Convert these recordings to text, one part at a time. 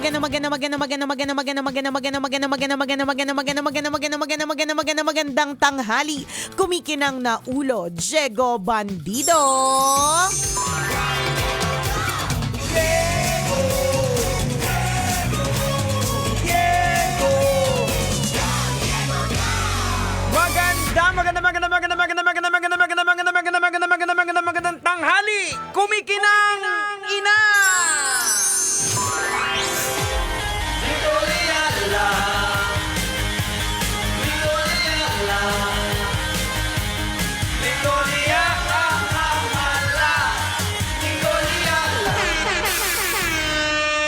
magandang tanghali. Kumikinang na ulo, Diego Bandido. Magandang tanghali. Kumikinang ina.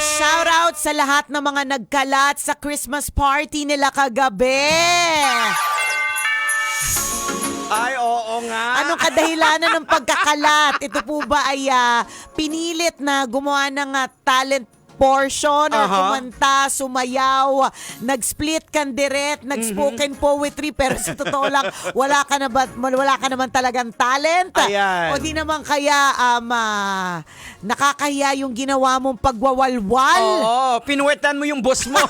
Shout out sa lahat ng mga nagkalat sa Christmas party nila kagabi. Ay, oo nga. Anong kadahilanan ng pagkakalat? Ito po ba ay pinilit na gumawa ng talent portion or kumanta, sumayaw, nag-split kandiret, nag-spoken poetry, pero sa totoo lang, wala ka naman talagang talent? Ayan. O di naman kaya nakakahiya yung ginawa mong pagwawalwal? Oo, pinuwetan mo yung boss mo.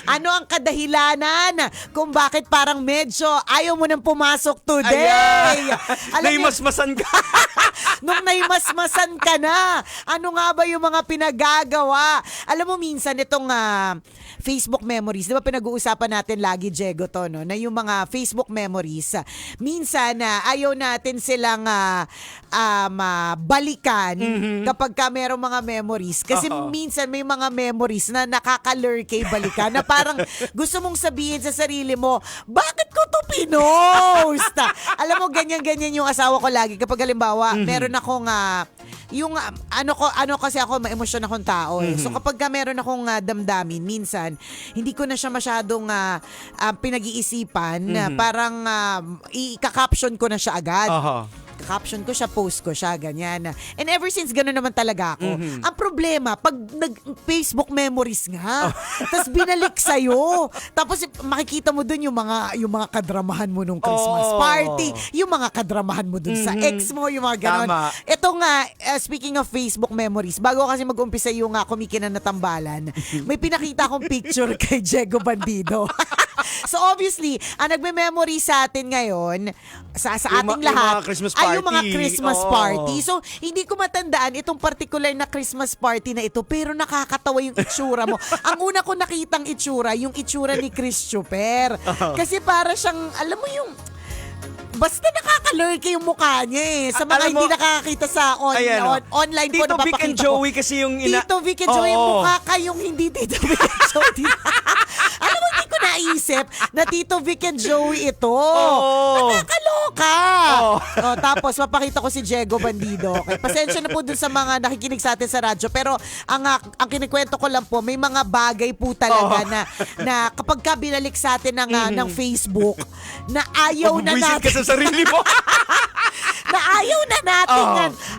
Ano ang kadahilanan kung bakit parang medyo ayaw mo nang pumasok today? Naimasmasan ka. Nung naimasmasan ka na, ano nga ba yung mga pinagagawa? Alam mo minsan itong Facebook memories, di ba pinag-uusapan natin lagi, Diego, to, no? Na yung mga Facebook memories, minsan ayaw natin silang balikan kapag ka merong mga memories. Kasi minsan may mga memories na nakaka-lure kay balikan na parang gusto mong sabihin sa sarili mo, bakit ko to pinost? Alam mo, ganyan-ganyan yung asawa ko lagi kapag halimbawa, meron akong kasi ako ma-emosyon akong tao eh. So kapag meron akong damdamin, minsan hindi ko na siya masyadong pinag-iisipan, parang i-caption ko na siya agad. Caption ko siya, post ko siya, ganyan. And ever since, gano'n naman talaga ako. Ang problema, pag nag-Facebook memories nga, tapos binalik sa'yo, tapos makikita mo dun yung mga kadramahan mo nung Christmas party, yung mga kadramahan mo dun sa ex mo, yung mga gano'n. Ito nga, speaking of Facebook memories, bago kasi mag-umpisa yung kumikinan na tambalan, may pinakita akong picture kay Diego Bandido. So obviously, ang nagme-memory sa atin ngayon, sa ating lahat, ay yung mga Christmas party. So, hindi ko matandaan itong particular na Christmas party na ito, pero nakakatawa yung itsura mo. Ang una ko nakitang itsura, yung itsura ni Christopher. Kasi para siyang, alam mo yung, basta nakaka-lurk yung mukha niya eh. Sa mga hindi nakakakita sa online ko, Tito Vic and Joey kasi yung Tito Vic and Joey, mukha kayong hindi Tito Vic and Joey. Alam mo, hindi ko naisip na Tito Vic and Joey ito. Nakakaloka. Tapos, mapakita ko si Diego Bandido. Okay? Pasensya na po dun sa mga nakikinig sa atin sa radyo. Pero, ang kinikwento ko lang po, may mga bagay po talaga na kapag ka binalik sa atin ng Facebook, na ayaw na natin. Ka sa sarili mo. Na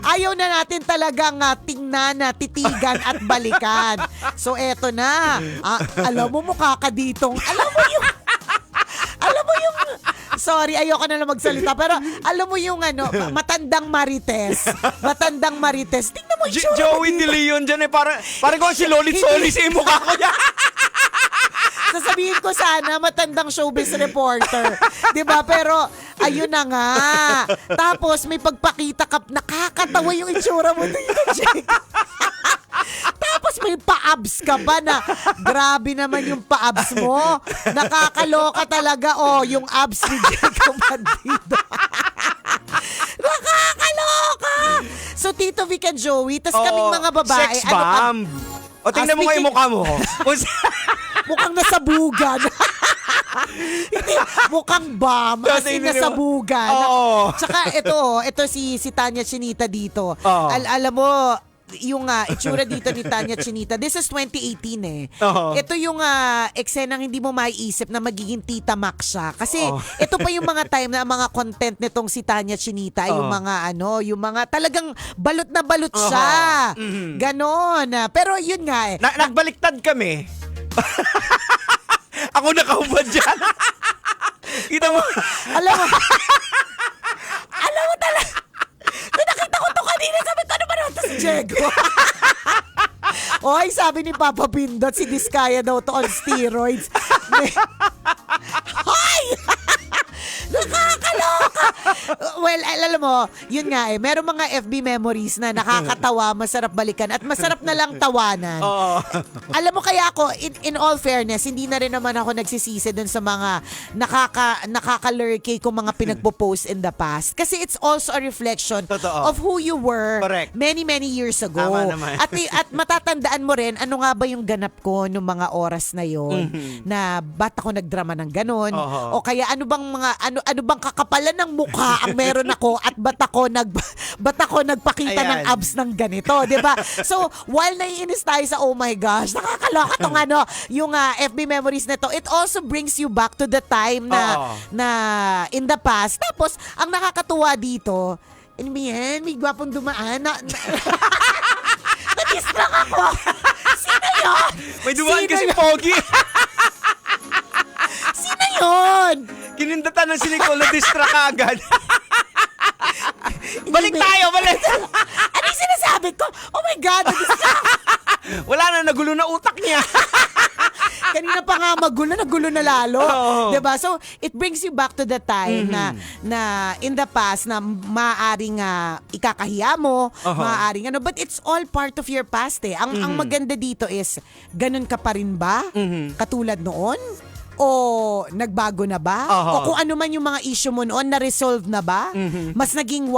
ayaw na natin talagang tingnan, titigan at balikan. So eto na. Alam mo, mukha ka ditong, alam mo yung sorry, ayoko na lang magsalita, pero alam mo yung matandang Marites. Tingnan mo yung itsura. Joey De Leon dyan eh. Parang kung si Lolit Solis yung mukha ko niya. Sasabihin ko sana matandang showbiz reporter. 'Di ba? Pero ayun na nga. Tapos may pagpakita ka, nakakatawa yung itsura mo dito, Jake. Tapos may pa-abs ka ba na grabe naman yung pa-abs mo. Nakakaloka talaga yung abs ni Diego Bandido. Nakakaloka. So Tito Vic and Joey, tas kaming mga babae, sex bomb. Tingnan mo nga yung mukha mo. Mukhang nasabugan. Hindi, mukhang bomb. As in nasabugan. Tsaka ito si Tanya Chinita dito. Alam mo, yung itsura dito ni Tanya Chinita, this is 2018 eh. Ito yung eksenang hindi mo maiisip na magiging Tita Max siya. Kasi ito pa yung mga time na mga content nitong si Tanya Chinita, yung mga yung mga talagang balot na balot siya. Ganon. Pero yun nga eh. Nagbaliktad kami. Ako nakahubad dyan. Kita mo. Alam mo talaga. Nakita ko to kanina, sabi ko, ano ba naman? Tapos Diego. Oy, sabi ni Papa Pindot, si Diskaya daw to on steroids. Hoy! Nakakaloka! Well, alam mo, yun nga meron mga FB memories na nakakatawa, masarap balikan, at masarap na lang tawanan. Oo. Alam mo, kaya ako, in all fairness, hindi na rin naman ako nagsisisi dun sa mga nakaka-lurky kung mga pinagpo-post in the past. Kasi it's also a reflection Totoo. of who you were Correct. many years ago. Tama naman. At matatandaan mo rin, ano nga ba yung ganap ko nung mga oras na yon, na ba't ako nagdrama ng ganon, Oo. o kaya ano bang kakapalan ng mukha ang meron ako, at ba't ako nagpakita ng Ayan. abs ng ganito, 'di ba? So, while naiinis tayo sa oh my gosh, nakakaloka tong yung FB memories na to, it also brings you back to the time na in the past. Tapos, ang nakakatuwa dito, ano ba yan? May gwapong dumaan na-distract ako. Sino yun? May dumaan Sino kasi yun? pogi. Sino yun? Kinindatan ng si Nicole, na-distract ka agad. Balik tayo, balik. Ano yung sinasabi ko? Oh my God, na-distract. Wala na, nagulo na utak niya. Kanina pa nga nagulo na lalo. Oo. 'Di ba? So, it brings you back to the time na in the past na maaaring ikakahiya mo, maaaring but it's all part of your past eh. Ang maganda dito is, ganun ka pa rin ba? Katulad noon? O nagbago na ba? O kung ano man yung mga issue mo noon, na-resolve na ba? Mas naging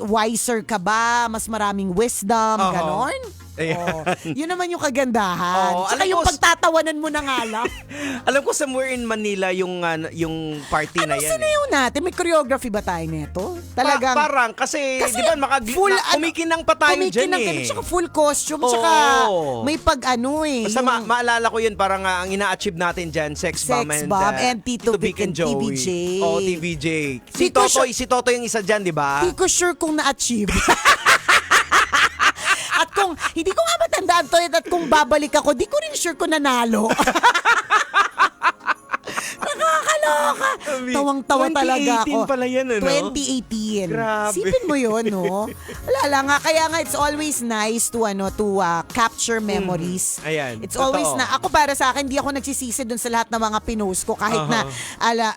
wiser ka ba? Mas maraming wisdom, ganon? Ayan. Yun naman yung kagandahan. Tsaka alam yung ko, pagtatawanan mo na nga lang. alam ko somewhere in Manila yung party na Anong yan. sinayaw natin? May choreography ba tayo nito? Talagang Parang kasi di ba kumikinang pa tayo dyan eh. Tsaka full costume, tsaka may Basta maalala ko yun, parang ang ina-achieve natin dyan, Sex Bomb and Tito Vic and TVJ. Oo, TVJ. Tiko, Si Toto yung isa dyan, di ba? Hindi ko sure kung na-achieve. At kung, hindi ko nga matandaan to, at kung babalik ako, di ko rin sure kung nanalo. Nakakaloka. Tawang-tawa talaga ako. 2018 pala yan, ano? 2018. Grabe. Sipin mo yun, no? Wala lang nga. Kaya nga, it's always nice to capture memories. Ayan. It's always Totoo. ako para sa akin, di ako nagsisisi dun sa lahat ng mga pinost ko. Kahit na,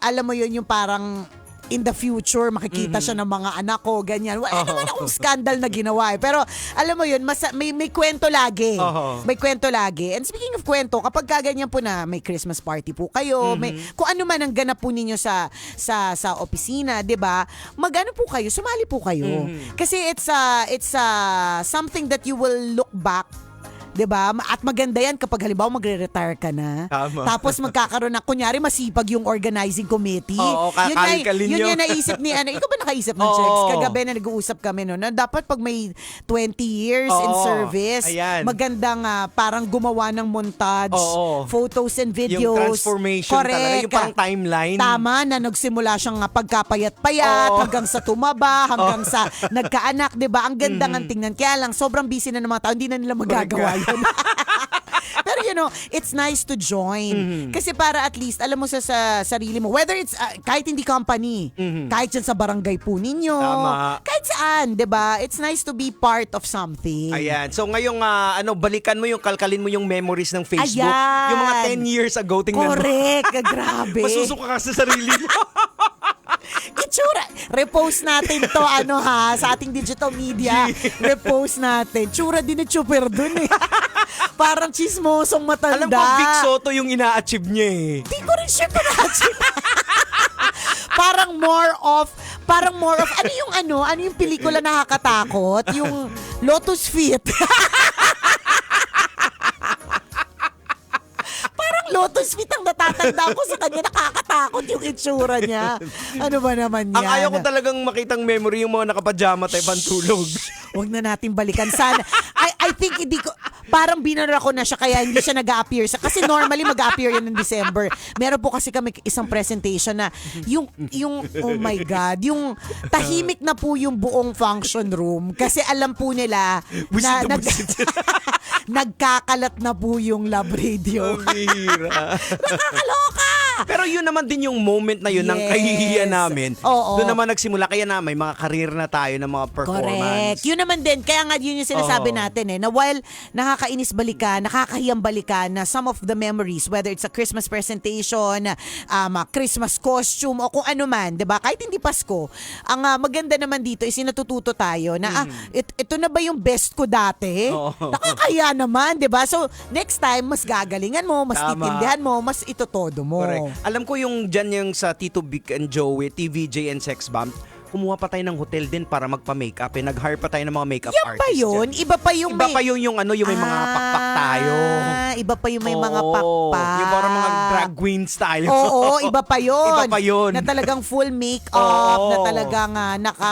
alam mo yun, yung parang in the future, makikita siya ng mga anak ko, ganyan. Wala naman akong scandal na ginawa eh. Pero, alam mo yun, may kwento lagi. May kwento lagi. And speaking of kwento, kapag kaganyan po na may Christmas party po kayo, may, kung ano man ang ganap po ninyo sa opisina, di ba? Magano po kayo, sumali po kayo. Kasi it's something that you will look back, 'di ba? At maganda 'yan kapag halimbawa magre-retire ka na. Tama. Tapos magkakaroon ng kunyari masipag yung organizing committee. Oo, kakalkalin yun nyo. yung naisip ni ikaw ba nakaisip ng checks? Kagabi na nag-uusap kami noon na dapat pag may 20 years in service, ayan. Magandang parang gumawa ng montage, photos and videos. Yung transformation talaga, yung parang timeline. Tama, na nagsimula siyang pagkapayat-payat, hanggang sa tumaba, hanggang sa nagkaanak, 'di ba? Ang ganda ng tingnan. Kaya lang sobrang busy na ng mga tao, hindi na nila magagawa yun. Pero it's nice to join. Kasi para at least, alam mo sa sarili mo, whether it's kahit hindi company, kahit yan sa barangay po ninyo, kahit saan, 'di ba? It's nice to be part of something. Ayan. So ngayong balikan mo kalkalin mo yung memories ng Facebook. Ayan. Yung mga 10 years ago, tingnan mo. Correct. Grabe. Masusuka ka sa sarili mo. Itsura. Repost natin to sa ating digital media. Repost natin. Tsura din ni Chuper dun eh. Parang chismosong matanda. Alam ko, Vic Soto yung ina-achieve niya eh. Di ko rin siya na-achieve. Parang more of, ano yung pelikula nakakatakot? Yung Lotus Feet. Lotus Feet ang natatanda ko sa kanya, nakakatakot yung itsura niya. Ano ba naman yan? Ang ayaw ko talagang makitang memory yung mga nakapajama tayo pantulog. Huwag na natin balikan. Sana. I think hindi ko, parang binara ko na siya kaya hindi siya nag-a-appear. Kasi normally mag-a-appear yan in December. Meron po kasi kami isang presentation na yung oh my God, yung tahimik na po yung buong function room. Kasi alam po nila na nagkakalat na po yung lab radio. Ang bihira. Nakakaloka! Pero yun naman din yung moment na yun ng Yes. kahihiyan namin. Oo. Doon naman nagsimula. Kaya na may mga career na tayo ng mga performance. Correct. Yun naman din. Kaya nga yun yung sinasabi natin na while nakakainis balikan, nakakahiyang balikan na some of the memories, whether it's a Christmas presentation, a Christmas costume, o kung ano man, di ba? Kahit hindi Pasko, ang maganda naman dito is natututo tayo na ito na ba yung best ko dati? Oo. Nakakahiya naman, di ba? So, next time, mas gagalingan mo, mas Tama. titindihan mo, mas itotodo mo. Correct. Alam ko yung dyan yung sa Tito Vic and Joey, TVJ and Sex Bomb, kumuha pa tayo ng hotel din para magpa-makeup. Nag-hire pa tayo ng mga makeup Yan artists. ba yun? dyan. Iba pa yung Iba pa yung yung may mga pakpak tayo. Iba pa yung may mga Oo. pakpak. Yung parang mga drag queens tayo. Oo, iba pa yun. Iba pa yun. Na talagang full makeup, Oo. na talagang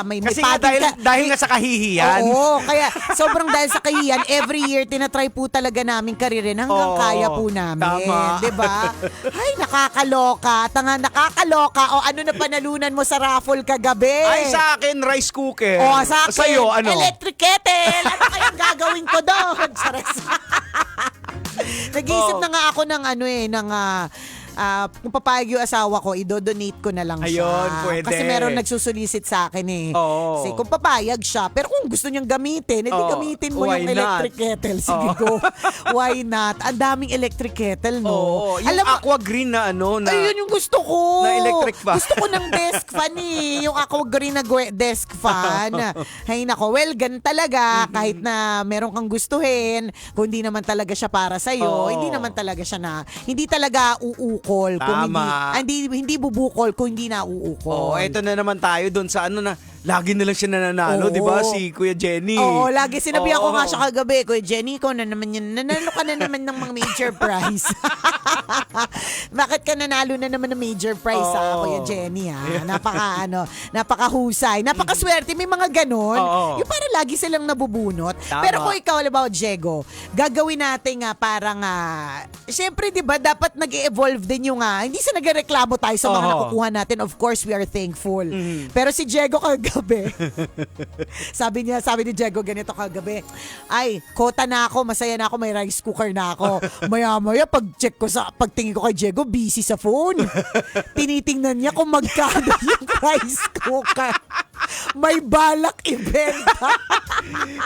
may Kasi nga padding dahil nga sa kahihiyan. Oo, kaya sobrang dahil sa kahiyan, every year tinatry po talaga namin karirin hanggang Oo. kaya po namin. Tama. 'Di ba? Ay, nakakaloka. Nakakaloka. O ano na panalunan mo sa raffle kagabi? Ay, sa akin, rice cooker. O, sa akin, Sa'yo, ano? electric kettle. Ano kayang gagawin ko doon? Chares. Nag-iisip na nga ako ng kung papayag yung asawa ko, idodonate ko na lang siya. Ayun, pwede. Kasi meron nagsusulisit sa akin eh. Oo. Kasi kung papayag siya, pero kung gusto niyang gamitin, edi Oo. gamitin mo Why yung electric not? kettle. Sige, go. Why not? Ang daming electric kettle, no? Oo. Yung Alam mo, aqua green na na... ayun yung gusto ko. Na electric fan. Gusto ko ng desk fan eh. Yung aqua green na desk fan. Hay nako, well, gan talaga. Kahit na meron kang gustuhin, kung hindi naman talaga siya para sa'yo, Oo. hindi naman talaga siya hindi talaga uukol. Kung Tama. hindi bubukol kung hindi na uukol. Oh, eto na naman tayo doon sa lagi na lang siya nananalo, Oo. di ba? Si Kuya Jenny. Oo, lagi sinabi ako Oo. nga siya kagabi, Kuya Jenny, ko na naman yun, nanalo ka na naman ng mga major prize. Bakit ka nanalo na naman ng major prize, Oo. Kuya Jenny, ha? Napakahusay, napakaswerte, may mga ganon. Oo. Yung parang lagi silang nabubunot. Tama. Pero kung ikaw, halimbawa, Diego, gagawin natin nga parang, syempre, di ba, dapat nag-evolve din yung, hindi sa nagreklamo tayo sa mga Oo. nakukuha natin. Of course, we are thankful. Pero si Diego kagabi, sabi ni Diego ganito kagabi, ay, kota na ako, masaya na ako, may rice cooker na ako. Maya-maya, pagtingin ko kay Diego, busy sa phone. Tinitingnan niya kung magkano yung rice cooker. May balak ibenta.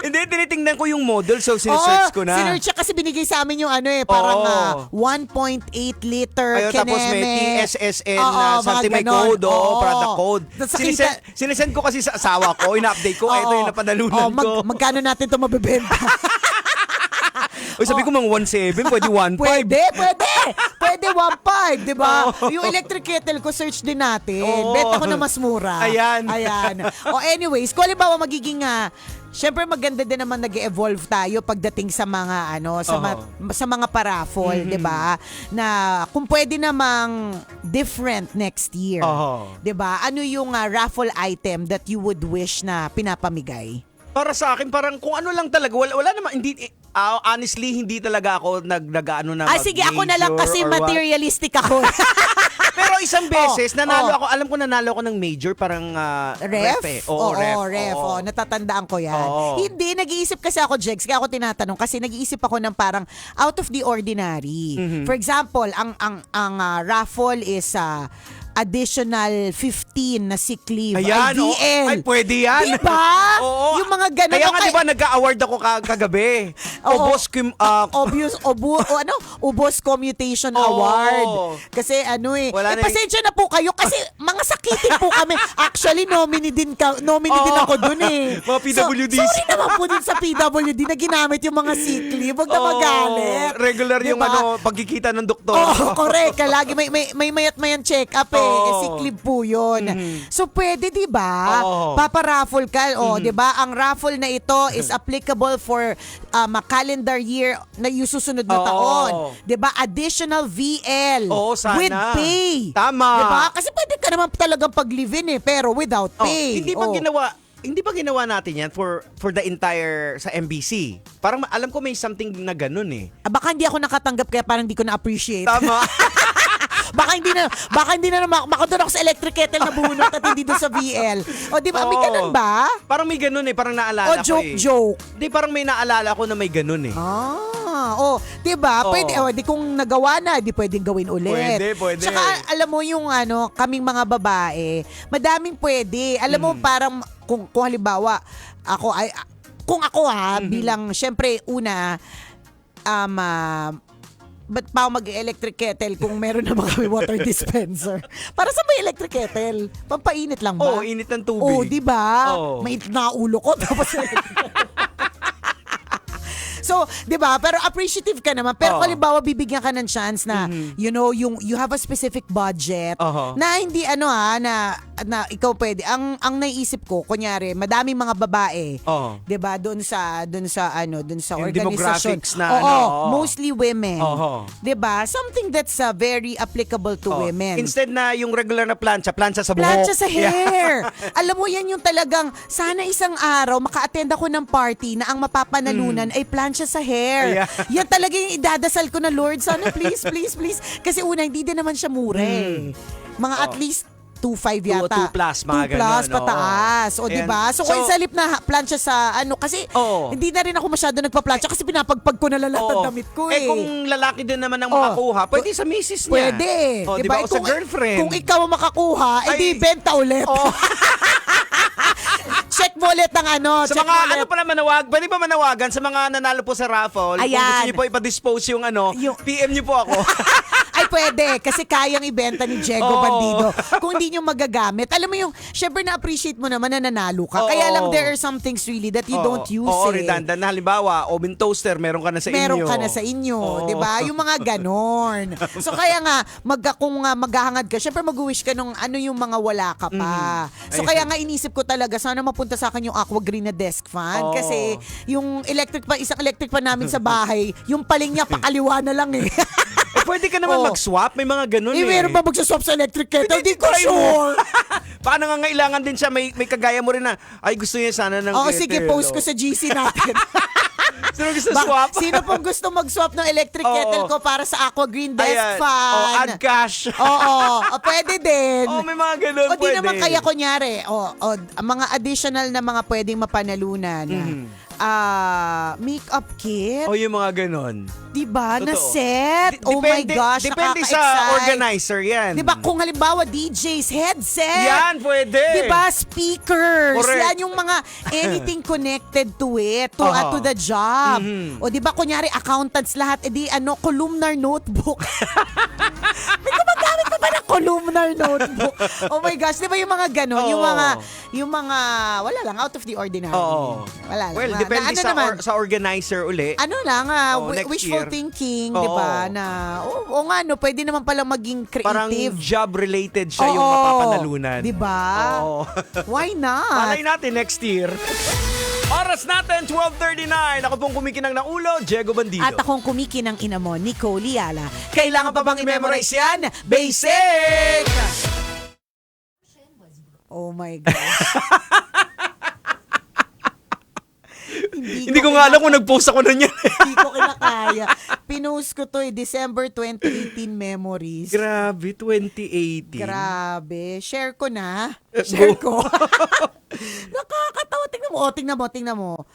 Hindi, tinitingnan ko yung model, so sinesearch ko na. Sinearch siya kasi binigay sa amin yung parang Oo. 1.8 liter Ayun, tapos may Keneme. TSSN Oo, na mga something may ganon. code, product code. Tapos Sinesend ko kasi sa asawa ko, ina-update ko, ito yung napadalunan ko. Magkano natin ito mabibenta? Uy, sabi ko mga 1.7, pwede 1.5. Pwede 1.5, di ba? Oo. Yung electric kettle ko, search din natin. Oo. Benta ko na mas mura. Ayan. Anyways, kung halimbawa magiging syempre maganda din naman nag-evolve tayo pagdating sa mga sa mga paraffol, 'di ba? Na kung pwede namang different next year. 'Di ba? Ano yung raffle item that you would wish na pinapamigay? Para sa akin, parang kung ano lang talaga, wala naman, hindi, honestly, hindi talaga ako nag-ano na Sige, ako na lang kasi major or what. materialistic ako. Pero isang beses, nanalo oh. ako, alam ko nanalo ako ng major, parang Ref? eh. Oo, ref. Oo. natatandaan ko yan. Oo. Hindi, nag-iisip kasi ako, Jex, kaya ako tinatanong kasi nag-iisip ako ng parang out of the ordinary. For example, ang raffle is additional 15 na sick leave. Ayan, IDL. ay pwede yan. Diba? Oo. Yung mga ganun. Kaya nga, diba, nag-award ako kagabi. Oo. Ubos, Ubos Commutation Oo. Award. Kasi Wala na pasensya na po kayo kasi mga sakitin po kami. Actually, nominee din ako dun eh. Mga PWDs. So, sorry naman po din sa PWD na ginamit yung mga sick leave. Huwag na magalit. Regular yung Diba? pagkikita ng doktor. Correct. Lagi may mayat-mayan check-up eh. Oo. Sick leave po yun. So, pwede, di ba? Oo. Paparaffle ka. Di ba? Ang raffle na ito is applicable for a calendar year na yung susunod na Oo. taon. Di ba? Additional VL. Oo, sana. With pay. Tama. Di ba? Kasi pwede ka naman talagang pag-live-in pero without pay. Hindi ba ginawa natin yan for the entire sa MBC? Parang alam ko may something na ganun eh. Baka hindi ako nakatanggap kaya parang hindi ko na-appreciate. Tama. Baka hindi na makadun ako sa electric kettle na bunot at hindi doon sa VL. O di ba, may Oo. ganun ba? Parang may ganun eh, parang naalala O ko eh. joke. Di, parang may naalala ko na may ganun eh. Oh, 'di ba? Oo. Pwede di kung nagawa na, di pwedeng gawin ulit. Pwede. Tsaka alam mo yung kaming mga babae, madaming pwede. Alam mo parang kung halimbawa kung ako bilang syempre una ba't pa ako mag-electric kettle kung meron naman kami water dispenser? Para sa may electric kettle? Pampainit lang ba? Oo, init ng tubig. Oo, di ba? Oo. May na ulo ko tapos So, 'di ba? Pero appreciative ka naman. Pero Oo. halimbawa bibigyan ka ng chance na you have a specific budget Oo. na hindi na ikaw pwede. Ang naisip ko, kunyari, madaming mga babae, Oo. 'di ba? Doon sa Yung organisasyon. demographics na Oo, mostly women. Oo. 'Di ba? Something that's very applicable to Oh, women. instead na yung regular na plancha sa buhok. Plancha sa hair. Alam mo, yan yung talagang, sana isang araw maka-attend ako ng party na ang mapapanalunan ay plancha sa hair. Yeah. Yan talaga yung idadasal ko na, Lord. Sana please, please, please. Kasi una, hindi din naman siya mura eh. Mga at least 2.5 yata. 2 plus, mga 2 plus, ganon, pataas. O, Ayan. diba? So, kung sa halip na plancha sa kasi Oo. hindi na rin ako masyado nagpa-plancha kasi pinapagpag ko na lahat ng damit ko eh. kung lalaki din naman ang makakuha, pwede sa misis niya. Pwede. Oh, Diba? diba? O sa girlfriend. Kung ikaw ang makakuha, Ay. edi benta ulit. Oh. Check mo ulit ng Sa check mga mo ulit. pala pwede ba manawagan sa mga nanalo po sa raffle? Kung Ayan. gusto niyo po ipa-dispose yung PM niyo po ako. Ay, pwede. Kasi kayang ibenta ni Diego Oo. Bandido. Kung hindi nyo magagamit. Alam mo yung, syempre na-appreciate mo naman na nanalo ka. Oo. Kaya lang there are some things really that you don't use Oo, eh. redundant na halimbawa, oven toaster, meron ka na sa inyo. Meron ka na sa inyo, Oo. 'di ba? Yung mga ganon. So kaya nga kung maghahangad ka, syempre mag-wish ka nung yung mga wala ka pa. So Ayun. kaya nga inisip ko talaga sana mapunta sa akin yung Aqua Green na desk fan Oo. kasi yung isang electric fan namin sa bahay, yung paling niya pakaliwa na lang eh. Pwede ka naman Oo. mag-swap, may mga ganun Meron ba magsaswap sa electric kettle? Di ko try mo. sure. Paano nga ngailangan din siya, may kagaya mo rin na, ay gusto niya sana ng Oo, kettle. sige, post ko sa GC natin. Sino gusto swap? Sino pong gusto mag-swap ng electric Oo. kettle ko para sa Aqua Green desk Ayan. fan? Oh, add cash. Oo, pwede din. Oh, may mga ganun, O di pwede. naman kaya kunyari, ang mga additional na mga pwedeng mapanalunan. Makeup kit, O yung mga ganun. diba? Na Totoo. set. Oh my gosh, Depende sa nakaka-excite. organizer yan. Diba kung halimbawa DJs, headset. Yan, pwede. Diba? Speakers. Correct. Yan yung mga anything connected to it, Aha. to the job. Mhm. O diba, kunyari, accountants lahat, edi columnar notebook. May gumagamit pa ba ng columnar notebook? Oh my gosh, diba yung mga ganon? Oo. Yung mga, wala lang, out of the ordinary. Oo. Wala lang. Well, depende sa organizer uli. Ano lang, Next wishful year. thinking, Oo. di ba? Na, pwede naman palang maging Parang creative. job-related siya yung Oo. mapapanalunan. Di ba? Oo. Why not? Malay natin next year. Oras natin, 12:39. Ako pong kumikinang ng ulo, Diego Bandido. At akong kumikinang ina mo, Nicole Liala. Kailangan pa bang i-memorize yan? Basic! Oh my gosh. Hindi ko nga alam kung nag-post ako nun yan. Hindi ko kinakaya. Pinost ko to December 2018 memories. Grabe, 2018. Grabe. Share ko na. Share ko. Nakakatawa. Tingnan mo.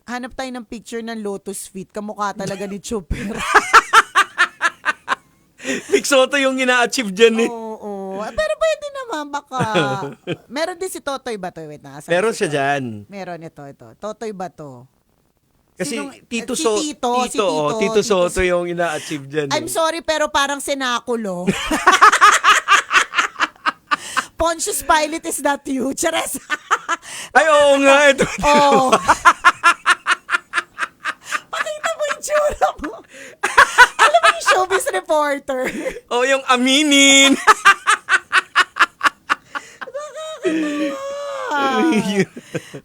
Hanap tayo ng picture ng Lotus Feet. Kamukha talaga ni Chuper. Vic Soto yung ina-achieve dyan eh. Oo. Pero pwede naman baka. Meron din si Totoy ba to? Wait na. Asan Meron si siya dyan. Meron ito. Totoy ba to? Kasi Sinong- Tito si Soto, Tito, Tito Soto yung ina-achieve dyan. I'm sorry pero parang senakulo. Pontius Pilate is that you? Chares. Ay, oo nga. Ito. Oh. Pakita mo yung tsura mo. Alam mo yung showbiz reporter. Oh, yung aminin.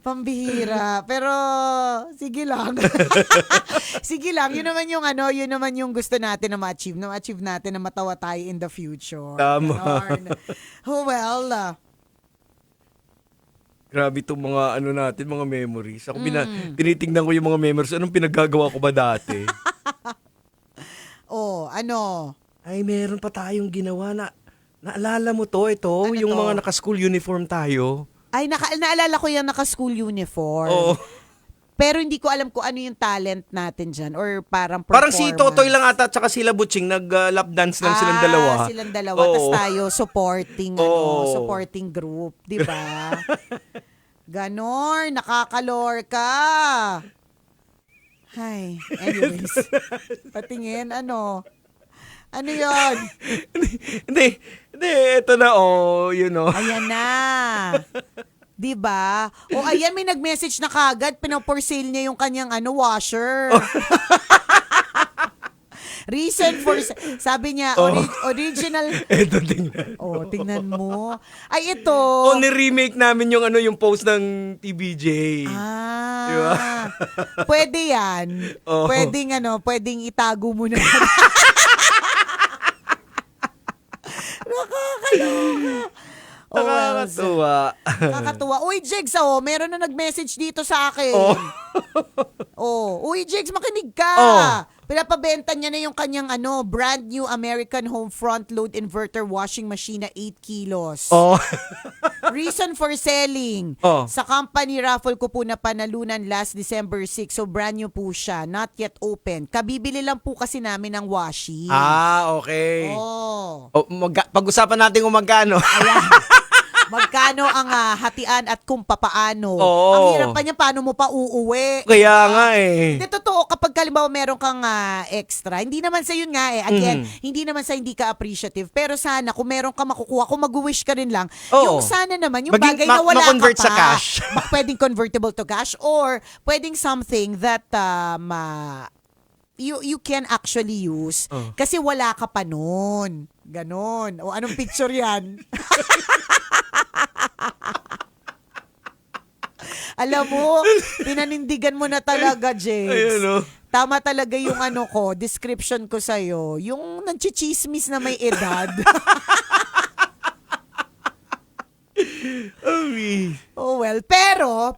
Pambihira. Pero, sige lang. Sige lang. Yun naman yung gusto natin na ma-achieve. Na ma-achieve natin na matawa tayo in the future. Tama. Ganon. Oh, well, Grabe itong mga natin, mga memories. Ako tinitingnan ko yung mga memories. Anong pinaggagawa ko ba dati? Ay, meron pa tayong ginawa na naalala mo ito, yung to? mga naka-school uniform tayo. Ay, naalala ko yung naka-school uniform. Oo. Pero hindi ko alam kung ano yung talent natin dyan or parang Parang performance. si Totoy lang ata at saka sila Butching nag-lap dance lang silang dalawa. Silang dalawa. Oo. Tapos tayo supporting, Oo. supporting group. Di ba? Ganon. Nakakalor ka. Hay. Anyways. Patingin, ano? Ano yun? Hindi, ito na, you know. Ayan na. Diba? O ayan, may nag-message na kagad. Pinapour sale niya yung kanyang washer. Reason for, sabi niya, original. Ito, tingnan. Tingnan mo. Ay, ito. Ni-remake namin yung yung post ng TBJ. Diba? Pwede yan. Pwedeng itago mo na. Nakakatuwa. Nakakatuwa. Uy, Jigs, meron na nag-message dito sa akin. Uy, Jigs, makinig ka. Pinapabenta niya na yung kanyang brand new American Home Front Load Inverter washing machine na 8 kilos. Reason for selling. Sa company raffle ko po na panalunan last December 6. So brand new po siya. Not yet open. Kabibili lang po kasi namin ng washing. Okay. Pag-usapan natin kung magkano. Ayan. Magkano ang hatian at kung papaano. Oo. Ang hirap pa niya, paano mo pa uuwi. Kaya nga eh. Hindi, totoo, kapag halimbawa meron kang extra, hindi naman sa yun nga again, hindi naman sa hindi ka appreciative, pero sana kung meron ka makukuha, kung mag-wish ka rin lang, yung sana naman, yung bagay na wala ka ma-convert pa, sa cash. pwedeng convertible to cash or pwedeng something that you can actually use kasi wala ka pa nun. Ganon. O anong picture yan? Alam mo, pinanindigan mo na talaga, James. Ayun, Tama talaga yung description ko sa'yo. Yung nanchichismis na may edad. Well,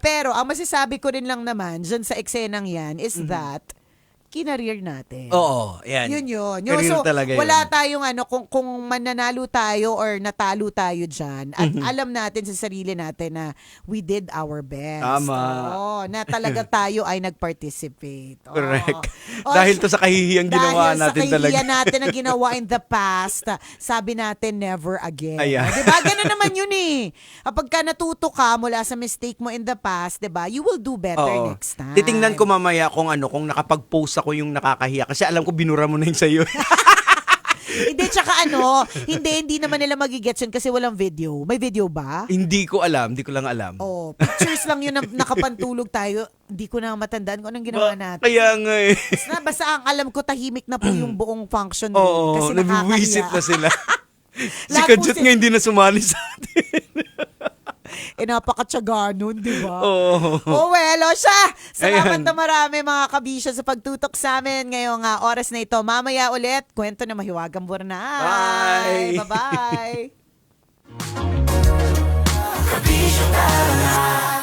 pero, ang masasabi ko rin lang naman dyan sa eksenang yan is that kinareer natin. Oo, yan. Yun. Career So, talaga wala yun. tayong kung mananalo tayo or natalo tayo dyan, at alam natin sa sarili natin na we did our best. Tama. Na talaga tayo ay nag-participate. Correct. Dahil to sa kahihiyang ginawa natin talaga. Dahil sa kahihiyan natin ang ginawa in the past, sabi natin never again. Ayan. Diba? Ganun naman yun eh. Kapag ka natuto ka mula sa mistake mo in the past, diba? You will do better next time. Titingnan ko mamaya kung nakapag-post ako yung nakakahiya kasi alam ko binura mo na yung sa'yo. Hindi, tsaka hindi naman nila magigets yun kasi walang video. May video ba? Hindi ko lang alam. Pictures lang yun na nakapantulog tayo. Hindi ko na matandaan kung anong ginawa natin. Kaya nga eh. Basta ang alam ko, tahimik na po yung buong function. Oo, kasi nabiwisit nakakahiya. na sila. Si Lahat Kajut po nga hindi na sumali sa atin. Napakatsaga nun, di ba? Oo. Siya! Salamat Ayan. na marami mga kabisya sa pagtutok sa amin ngayong oras na ito. Mamaya ulit, kwento na mahiwagang Burnay. Bye! Bye-bye! Kabisyo ka na.